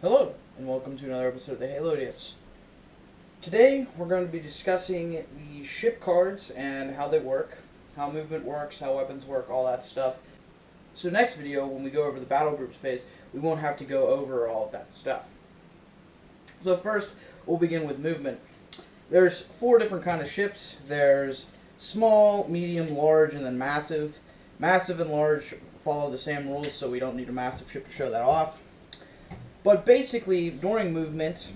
Hello, and welcome to another episode of the Halo Idiots. Today, we're going to be discussing the ship cards and how they work, how movement works, how weapons work, all that stuff. So next video, when we go over the battle groups phase, we won't have to go over all of that stuff. So first, we'll begin with movement. There's 4 different kind of ships. There's small, medium, large, and then massive. Massive and large follow the same rules, so we don't need a massive ship to show that off. But basically, during movement,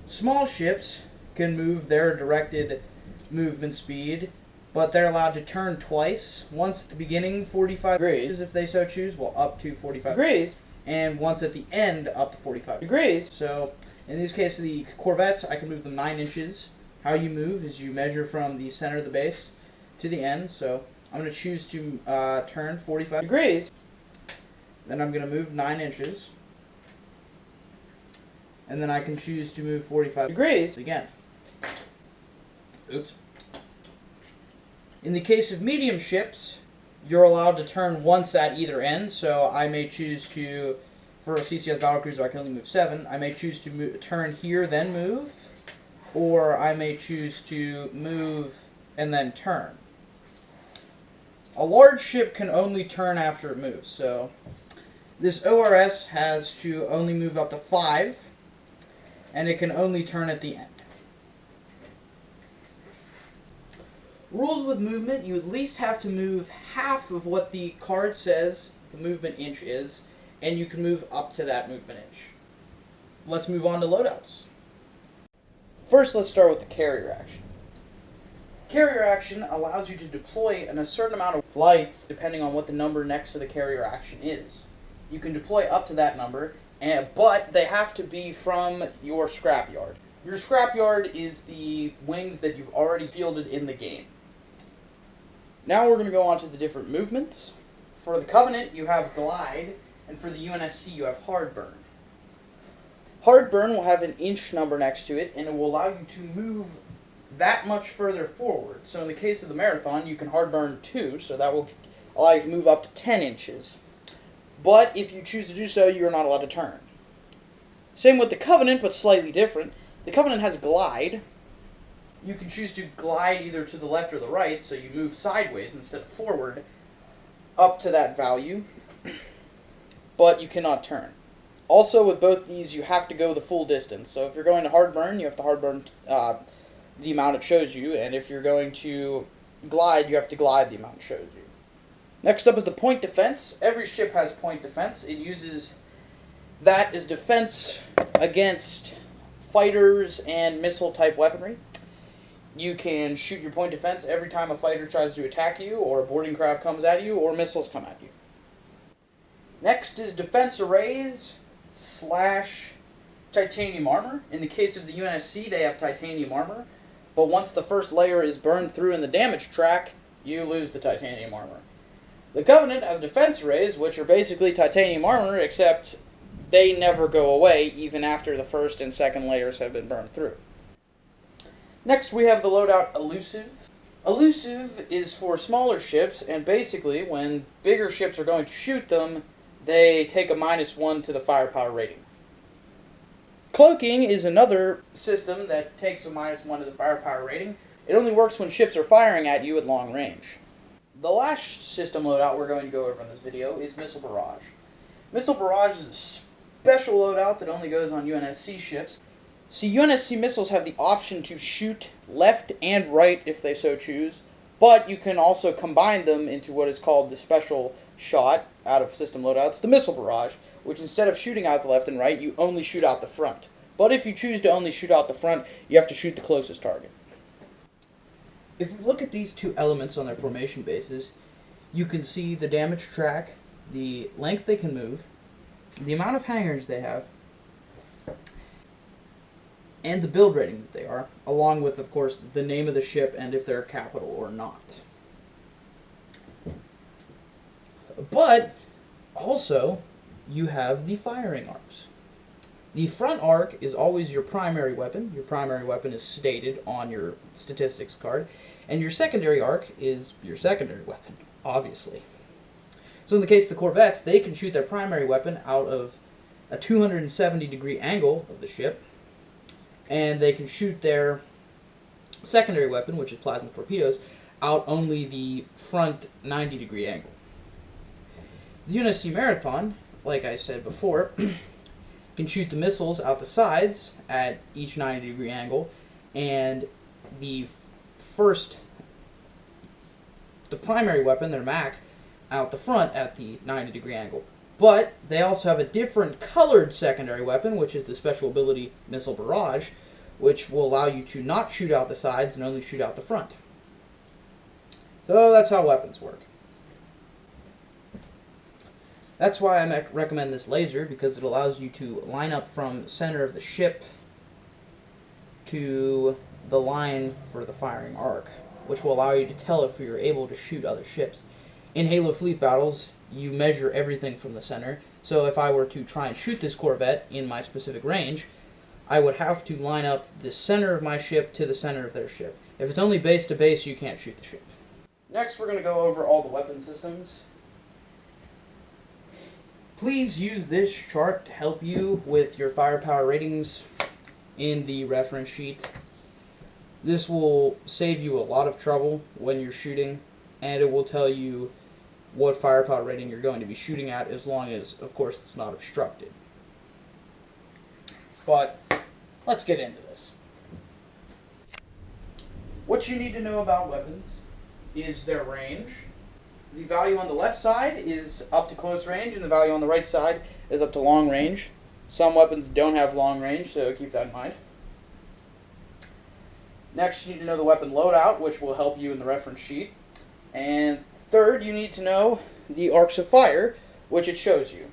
small ships can move their directed movement speed, but they're allowed to turn twice. Once at the beginning, 45 degrees, if they so choose, well, up to 45 degrees, and once at the end, up to 45 degrees. So, in this case, the Corvettes, I can move them 9 inches. How you move is you measure from the center of the base to the end. So, I'm going to choose to turn 45 degrees. Then I'm going to move 9 inches. And then I can choose to move 45 degrees again. Oops. In the case of medium ships, you're allowed to turn once at either end. So I may choose to, for a CCS battlecruiser, I can only move 7. I may choose to turn here, then move. Or I may choose to move and then turn. A large ship can only turn after it moves. So this ORS has to only move up to 5. And it can only turn at the end. Rules with movement, you at least have to move half of what the card says the movement inch is, and you can move up to that movement inch. Let's move on to loadouts. First, let's start with the carrier action. Carrier action allows you to deploy in a certain amount of flights, depending on what the number next to the carrier action is. You can deploy up to that number, but they have to be from your scrapyard. Your scrapyard is the wings that you've already fielded in the game. Now we're going to go on to the different movements. For the Covenant, you have Glide, and for the UNSC, you have Hard Burn. Hard Burn will have an inch number next to it, and it will allow you to move that much further forward. So in the case of the Marathon, you can Hard Burn 2, so that will allow you to move up to 10 inches. But if you choose to do so, you are not allowed to turn. Same with the Covenant, but slightly different. The Covenant has Glide. You can choose to glide either to the left or the right, so you move sideways instead of forward, up to that value, but you cannot turn. Also, with both these, you have to go the full distance. So if you're going to Hard Burn, you have to Hard Burn the amount it shows you, and if you're going to glide, you have to glide the amount it shows you. Next up is the point defense. Every ship has point defense. It uses that as defense against fighters and missile-type weaponry. You can shoot your point defense every time a fighter tries to attack you, or a boarding craft comes at you, or missiles come at you. Next is defense arrays / titanium armor. In the case of the UNSC, they have titanium armor, but once the first layer is burned through in the damage track, you lose the titanium armor. The Covenant has defense arrays, which are basically titanium armor, except they never go away, even after the first and second layers have been burned through. Next, we have the loadout Elusive. Elusive is for smaller ships, and basically, when bigger ships are going to shoot them, they take a -1 to the firepower rating. Cloaking is another system that takes a -1 to the firepower rating. It only works when ships are firing at you at long range. The last system loadout we're going to go over in this video is Missile Barrage. Missile Barrage is a special loadout that only goes on UNSC ships. See, UNSC missiles have the option to shoot left and right if they so choose, but you can also combine them into what is called the special shot out of system loadouts, the Missile Barrage, which instead of shooting out the left and right, you only shoot out the front. But if you choose to only shoot out the front, you have to shoot the closest target. If we look at these two elements on their formation bases, you can see the damage track, the length they can move, the amount of hangers they have, and the build rating that they are, along with, of course, the name of the ship and if they're a capital or not. But also, you have the firing arcs. The front arc is always your primary weapon. Your primary weapon is stated on your statistics card. And your secondary arc is your secondary weapon, obviously. So in the case of the Corvettes, they can shoot their primary weapon out of a 270-degree angle of the ship. And they can shoot their secondary weapon, which is plasma torpedoes, out only the front 90-degree angle. The UNSC Marathon, like I said before, can shoot the missiles out the sides at each 90-degree angle, and the primary weapon, their MAC, out the front at the 90-degree angle. But they also have a different colored secondary weapon, which is the special ability Missile Barrage, which will allow you to not shoot out the sides and only shoot out the front. So that's how weapons work. That's why I recommend this laser, because it allows you to line up from center of the ship to the line for the firing arc, which will allow you to tell if you're able to shoot other ships. In Halo Fleet battles, you measure everything from the center, so if I were to try and shoot this Corvette in my specific range, I would have to line up the center of my ship to the center of their ship. If it's only base to base, you can't shoot the ship. Next, we're going to go over all the weapon systems. Please use this chart to help you with your firepower ratings in the reference sheet. This will save you a lot of trouble when you're shooting, and it will tell you what firepower rating you're going to be shooting at, as long as, of course, it's not obstructed. But let's get into this. What you need to know about weapons is their range. The value on the left side is up to close range, and the value on the right side is up to long range. Some weapons don't have long range, so keep that in mind. Next, you need to know the weapon loadout, which will help you in the reference sheet. And third, you need to know the arcs of fire, which it shows you.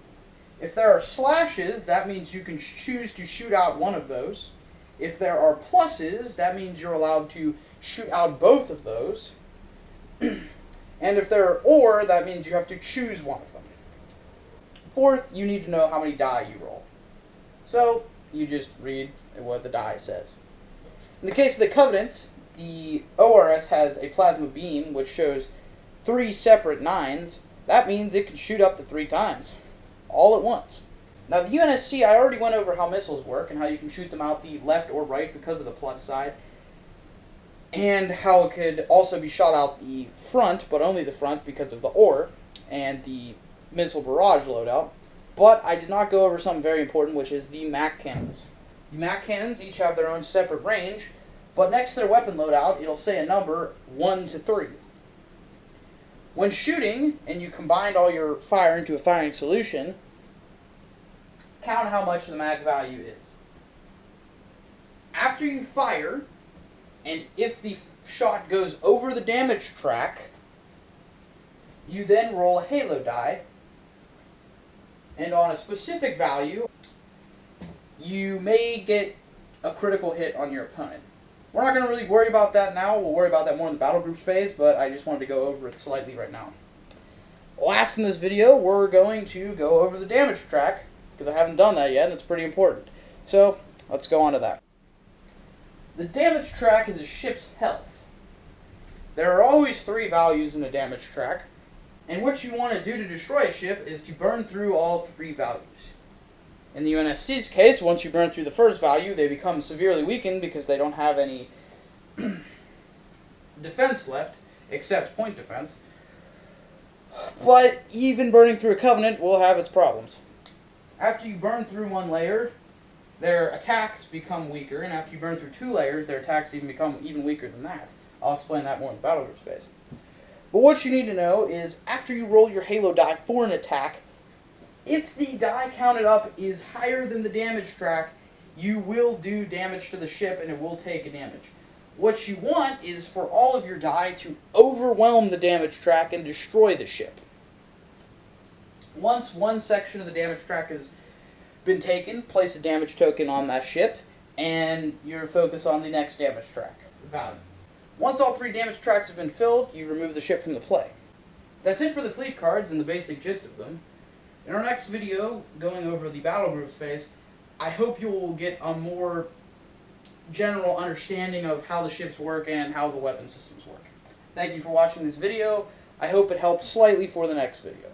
If there are slashes, that means you can choose to shoot out one of those. If there are pluses, that means you're allowed to shoot out both of those. And if there are or, that means you have to choose one of them. Fourth, you need to know how many die you roll. So, you just read what the die says. In the case of the Covenant, the ORS has a plasma beam which shows 3 separate 9s. That means it can shoot up to 3 times, all at once. Now the UNSC, I already went over how missiles work and how you can shoot them out the left or right because of the plus side, and how it could also be shot out the front, but only the front because of the OR and the missile barrage loadout. But I did not go over something very important, which is the MAC cannons. The MAC cannons each have their own separate range, but next to their weapon loadout, it'll say a number 1 to 3. When shooting, and you combine all your fire into a firing solution, count how much the MAC value is. After you fire, and if the shot goes over the damage track, you then roll a halo die, and on a specific value, you may get a critical hit on your opponent. We're not going to really worry about that now. We'll worry about that more in the battle groups phase, but I just wanted to go over it slightly right now. Last in this video, we're going to go over the damage track, because I haven't done that yet, and it's pretty important. So, let's go on to that. The damage track is a ship's health. There are always 3 values in a damage track, and what you want to do to destroy a ship is to burn through all 3 values. In the UNSC's case, once you burn through the first value, they become severely weakened because they don't have any defense left, except point defense. But even burning through a Covenant will have its problems. After you burn through 1 layer, their attacks become weaker, and after you burn through 2 layers, their attacks become even weaker than that. I'll explain that more in the battle groups phase. But what you need to know is, after you roll your halo die for an attack, If the die counted up is higher than the damage track, you will do damage to the ship and it will take a damage. What you want is for all of your die to overwhelm the damage track and destroy the ship. Once one section of the damage track has been taken, place a damage token on that ship, and you focus on the next damage track value. Once all 3 damage tracks have been filled, you remove the ship from the play. That's it for the fleet cards and the basic gist of them. In our next video, going over the battle groups phase, I hope you will get a more general understanding of how the ships work and how the weapon systems work. Thank you for watching this video. I hope it helped slightly for the next video.